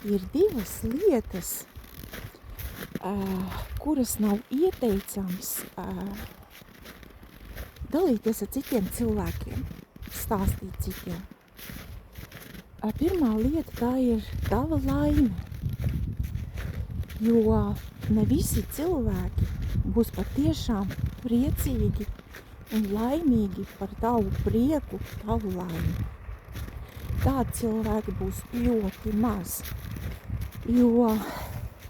ir divas lietas, kuras nav ieteicams dalīties ar citiem cilvēkiem, stāstīt citiem. Pirmā lieta tā ir tava laime, jo ne visi cilvēki būs patiešām priecīgi un laimīgi par tavu prieku, tavu laimi. Tādi cilvēki būs ļoti maz, jo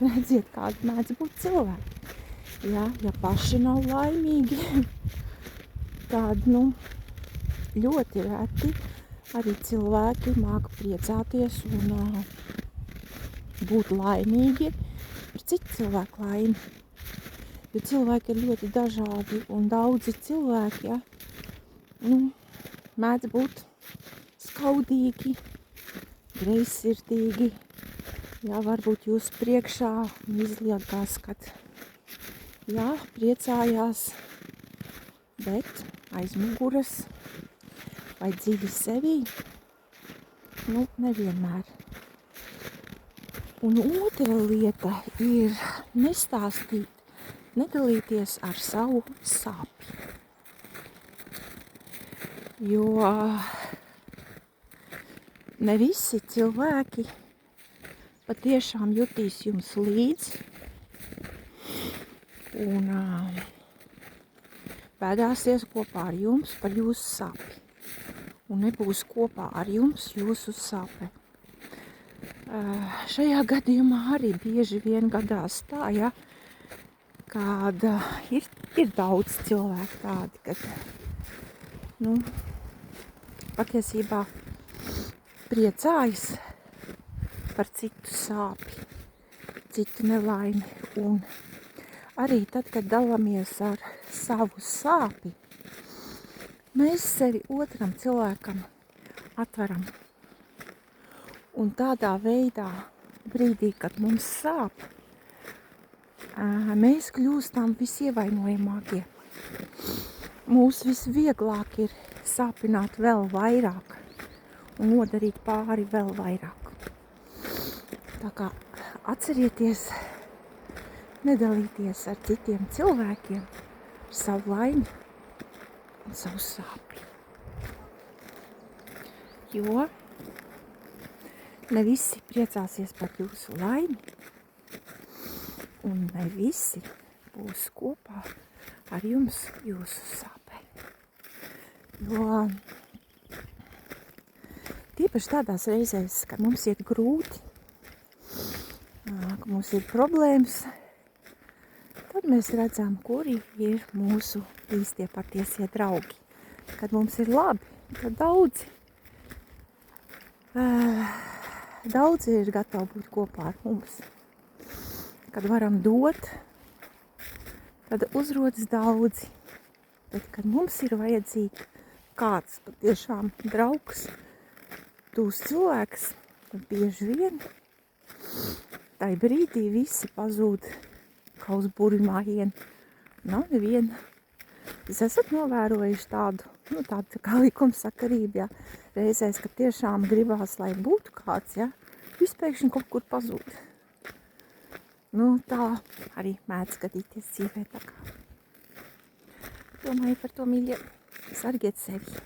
redziet, kādi mēdz būt cilvēki. Ja paši nav laimīgi, tad, ļoti reti arī cilvēki māk priecāties un būt laimīgi par citu cilvēku laimi. Jo cilvēki ir ļoti dažādi un daudzi cilvēki, mēdz būt skaudīgi, greizsirdīgi. Varbūt jūs priekšā izliekās, kad priecājās, bet aiz muguras vai dziļi sevī, nevienmēr. Un otra lieta ir nestāstīt, nedalīties ar savu sāpi. Jo ne visi cilvēki patiešām jutīs jums līdzi un bēdāsies kopā ar jums par jūsu sāpi. Un nebūs kopā ar jums jūsu sāpe. Šajā gadījumā arī bieži vien gadās tā, kad ir daudz cilvēku tādi, kad patiesībā priecājas par citu sāpi, citu nelaimi. Un arī tad, kad dalāmies ar savu sāpi, mēs sevi otram cilvēkam atveram. Un tādā veidā, brīdī, kad mums sāp, mēs kļūstam visievainojamākie. Mūs visvieglāk ir sāpināt vēl vairāk un nodarīt pāri vēl vairāk. Tā kā atcerieties nedalīties ar citiem cilvēkiem ar savu laimi un savu sāpi. Jo ne visi priecāsies par jūsu laimi un ne visi būs kopā ar jums jūsu sāpē. Jo tīpaši tādās reizēs, kad mums iet grūti, kad mums ir problēmas, tad mēs redzam, kuri ir mūsu īstie patiesie draugi. Kad mums ir labi, tad daudzi ir gatavi būt kopā ar mums. Kad varam dot, tad uzrodas daudzi. Bet, kad mums ir vajadzīgi kāds patiešām draugs, tūs cilvēks, tad bieži vien tai brīdī visi pazūd kā uz burvimājienu. Nav neviena. Jūs esat novērojuši tādu kā likumsakarību, reizēs, ka tiešām gribās, lai būtu kāds, vispēkšņi kaut kur pazūd. Tā arī mēdz gadīties dzīvē. Tā kā domāju par to, mīļie, sargiet sevi.